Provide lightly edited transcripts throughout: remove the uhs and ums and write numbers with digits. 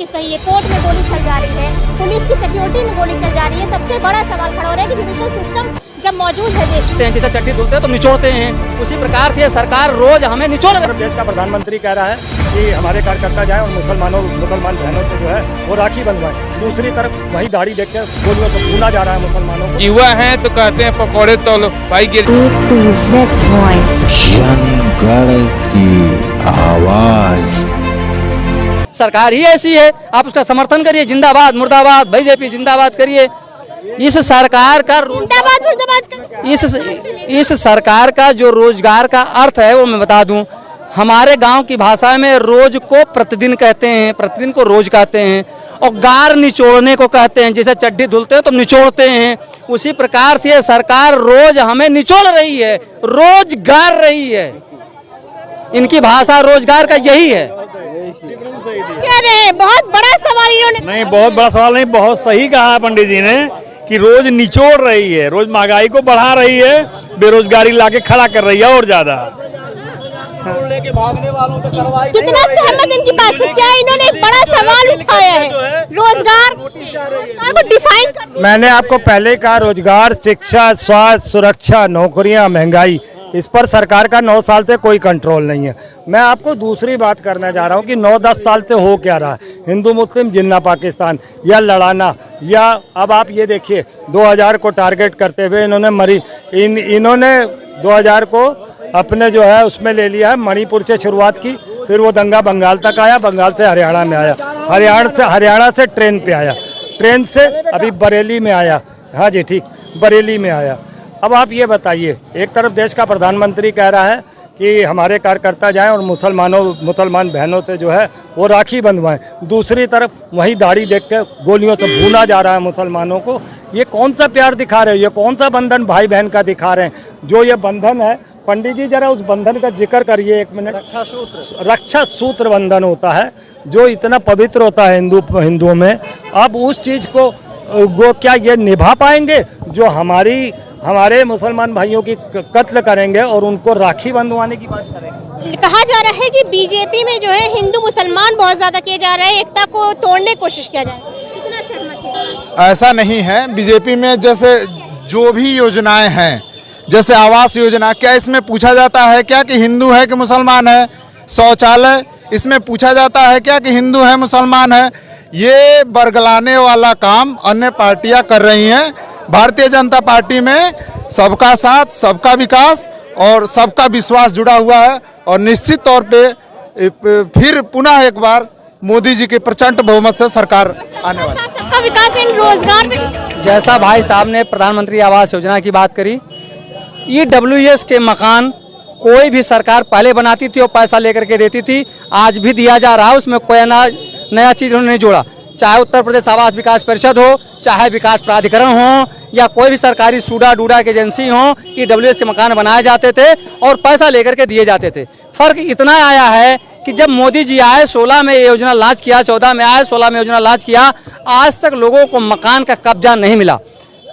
कि सही है। कोर्ट में गोली चल जा रही है, पुलिस की सिक्योरिटी में गोली चल जा रही है। सबसे बड़ा सवाल खड़ा हो रहा है कि जुडिशल सिस्टम जब मौजूद है देश में, जैसे चट्टी धुलते हैं तो निचोड़ते हैं, उसी प्रकार से सरकार रोज हमें निचोड़ रही है। देश का प्रधानमंत्री कह रहा है कि हमारे कार्यकर्ता जाए और मुसलमान बहनों से जो है वो राखी बंधवाएं। दूसरी तरफ वही दाढ़ी देख के गोलियों को भूना जा रहा है मुसलमानों को। युवा हैं तो कहते हैं पकौड़े तोलो भाई गिर। जनगण की आवाज। सरकार ही ऐसी है, आप उसका समर्थन करिए। जिंदाबाद मुर्दाबाद, बीजेपी जिंदाबाद करिए। इस सरकार का इस सरकार का जो रोजगार का अर्थ है वो मैं बता दूं, हमारे गांव की भाषा में रोज को प्रतिदिन कहते हैं, प्रतिदिन को रोज कहते हैं, और गार निचोड़ने को कहते हैं। जैसे चड्डी धुलते हैं तो निचोड़ते हैं, उसी प्रकार से सरकार रोज हमें निचोड़ रही है, रोज गार रही है। इनकी भाषा रोजगार का यही है। कह रहे हैं बहुत बड़ा सवाल इन्होंने। नहीं, बहुत बड़ा सवाल नहीं, बहुत सही कहा है पंडित जी ने कि रोज निचोड़ रही है, रोज महंगाई को बढ़ा रही है, बेरोजगारी लाके खड़ा कर रही है और ज्यादा। कितना सहमत इनकी बात से? क्या इन्होंने एक बड़ा सवाल उठाया है, रोजगार को डिफाइन कर। मैंने आपको पहले कहा, रोजगार, शिक्षा, स्वास्थ्य, सुरक्षा, नौकरियां, महंगाई, इस पर सरकार का 9 साल से कोई कंट्रोल नहीं है। मैं आपको दूसरी बात करना चाह रहा हूँ कि 9-10 साल से हो क्या रहा है। हिंदू मुस्लिम जिन्ना पाकिस्तान या लड़ाना, या अब आप ये देखिए 2000 को टारगेट करते हुए इन्होंने 2000 को अपने जो है उसमें ले लिया है। मणिपुर से शुरुआत की, फिर वो दंगा बंगाल तक आया, बंगाल से हरियाणा में आया, हरियाणा से ट्रेन पे आया, ट्रेन से अभी बरेली में आया। हाँ जी ठीक, बरेली में आया। अब आप ये बताइए, एक तरफ देश का प्रधानमंत्री कह रहा है कि हमारे कार्यकर्ता जाएं और मुसलमान बहनों से जो है वो राखी बंधवाएं, दूसरी तरफ वही दाढ़ी देख के गोलियों से भूना जा रहा है मुसलमानों को। ये कौन सा प्यार दिखा रहे हैं, ये कौन सा बंधन भाई बहन का दिखा रहे हैं? जो ये बंधन है, पंडित जी जरा उस बंधन का जिक्र करिए 1 मिनट। रक्षा सूत्र बंधन होता है जो इतना पवित्र होता है हिंदुओं में। अब उस चीज को वो क्या ये निभा पाएंगे जो हमारे मुसलमान भाइयों की कत्ल करेंगे और उनको राखी बंधवाने की बात करेंगे? कहा जा रहा है कि बीजेपी में जो है हिंदू मुसलमान बहुत ज्यादा किए जा रहे हैं, एकता को तोड़ने की कोशिश किया जा रहा है। कितना सहमत है? ऐसा नहीं है। बीजेपी में जैसे जो भी योजनाएं हैं, जैसे आवास योजना, क्या इसमें पूछा जाता है क्या कि हिंदू है कि मुसलमान है? शौचालय, इसमें पूछा जाता है क्या कि हिंदू है मुसलमान है? ये बरगलाने वाला काम अन्य पार्टियां कर रही हैं। भारतीय जनता पार्टी में सबका साथ, सबका विकास और सबका विश्वास जुड़ा हुआ है, और निश्चित तौर पे फिर पुनः एक बार मोदी जी के प्रचंड बहुमत से सरकार आने वाली है। सबका विकास में रोजगार में, जैसा भाई साहब ने प्रधानमंत्री आवास योजना की बात करी, EWS के मकान कोई भी सरकार पहले बनाती थी और पैसा लेकर के देती थी, आज भी दिया जा रहा है। उसमें कोई नया चीज उन्होंने नहीं जोड़ा। चाहे उत्तर प्रदेश आवास विकास परिषद हो, चाहे विकास प्राधिकरण हो, या कोई भी सरकारी सूडा डूडा की एजेंसी हो, EWS के मकान बनाए जाते थे और पैसा लेकर के दिए जाते थे। फर्क इतना आया है कि जब मोदी जी आए 16 में ये योजना लॉन्च किया, 14 में आए 16 में योजना लॉन्च किया, आज तक लोगों को मकान का कब्जा नहीं मिला।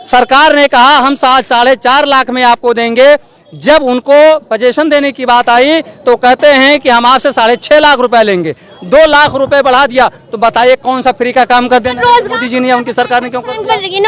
सरकार ने कहा हम 4.5 लाख में आपको देंगे। जब उनको पोजीशन देने की बात आई तो कहते हैं कि हम आपसे 6.5 लाख रुपए लेंगे। 2 लाख रुपए बढ़ा दिया। तो बताइए कौन सा फ्री का काम कर देना मोदी जी ने या उनकी सरकार ने क्यों कर दिया?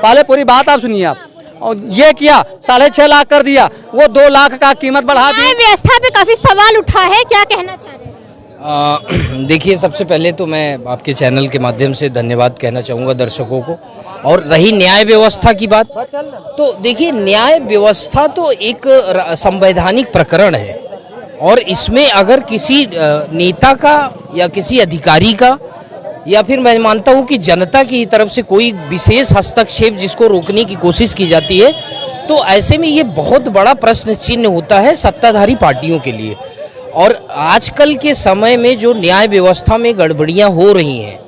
पहले पूरी बात आप सुनिए। आप और ये किया 6.5 लाख कर दिया, वो 2 लाख का कीमत बढ़ा दी। व्यवस्था पे काफी सवाल उठा है, क्या कहना चाह रहे हैं? देखिए, सबसे पहले तो मैं आपके चैनल के माध्यम से धन्यवाद कहना चाहूँगा दर्शकों को। और रही न्याय व्यवस्था की बात, तो देखिए न्याय व्यवस्था तो एक संवैधानिक प्रकरण है, और इसमें अगर किसी नेता का या किसी अधिकारी का या फिर मैं मानता हूँ कि जनता की तरफ से कोई विशेष हस्तक्षेप जिसको रोकने की कोशिश की जाती है, तो ऐसे में ये बहुत बड़ा प्रश्न चिन्ह होता है सत्ताधारी पार्टियों के लिए। और आजकल के समय में जो न्याय व्यवस्था में गड़बड़ियाँ हो रही हैं,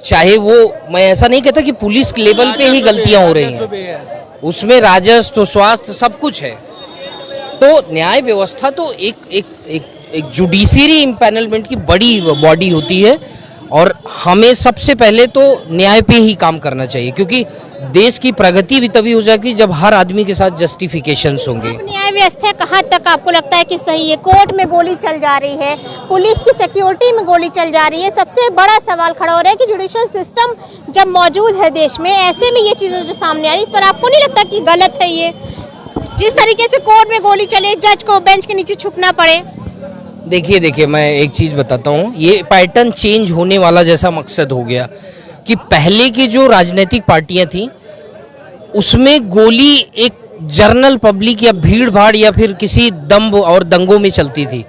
चाहे वो, मैं ऐसा नहीं कहता कि पुलिस लेवल पे ही गलतियां हो रही हैं, उसमें राजस्व, स्वास्थ्य सब कुछ है। तो न्याय व्यवस्था तो एक जुडिशरी इम्पैनलमेंट की बड़ी बॉडी होती है, और हमें सबसे पहले तो न्याय पे ही काम करना चाहिए, क्योंकि देश की प्रगति भी तभी हो जाएगी जब हर आदमी के साथ जस्टिफिकेशंस होंगे। न्याय व्यवस्था कहाँ तक आपको लगता है कि सही है? कोर्ट में गोली चल जा रही है, पुलिस की सिक्योरिटी में गोली चल जा रही है। सबसे बड़ा सवाल खड़ा हो रहा है कि जुडिशियल सिस्टम जब मौजूद है देश में, ऐसे में ये चीजें जो सामने आ रही है, इस पर आपको नहीं लगता कि गलत है ये? जिस तरीके से कोर्ट में गोली चले, जज को बेंच के नीचे छुपना पड़े। देखिए मैं एक चीज बताता हूँ, ये पैटर्न चेंज होने वाला जैसा मकसद हो गया कि पहले की जो राजनीतिक पार्टियां थी उसमें गोली एक जनरल पब्लिक या भीड़ भाड़ या फिर किसी दंभ और दंगों में चलती थी।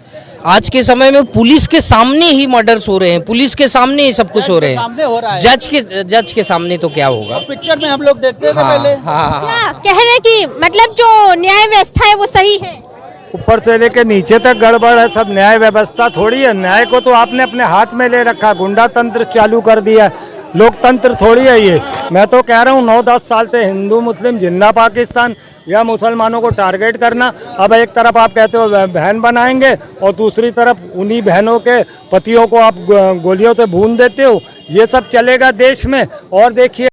आज के समय में पुलिस के सामने ही मर्डर्स हो रहे हैं, पुलिस के सामने ही सब कुछ हो रहे हैं। जज के सामने तो क्या होगा? पिक्चर में हम लोग देखते थे पहले। क्या कह रहे कि मतलब जो न्याय व्यवस्था है वो सही है? ऊपर से लेके नीचे तक गड़बड़ है, सब न्याय व्यवस्था थोड़ी है। न्याय को तो आपने अपने हाथ में ले रखा, गुंडा तंत्र चालू कर दिया, लोकतंत्र थोड़ी है ये। मैं तो कह रहा हूँ 9-10 साल से हिंदू मुस्लिम जिंदा पाकिस्तान या मुसलमानों को टारगेट करना। अब एक तरफ आप कहते हो बहन बनाएंगे और दूसरी तरफ उन्हीं बहनों के पतियों को आप गोलियों से भून देते हो। ये सब चलेगा देश में। और देखिए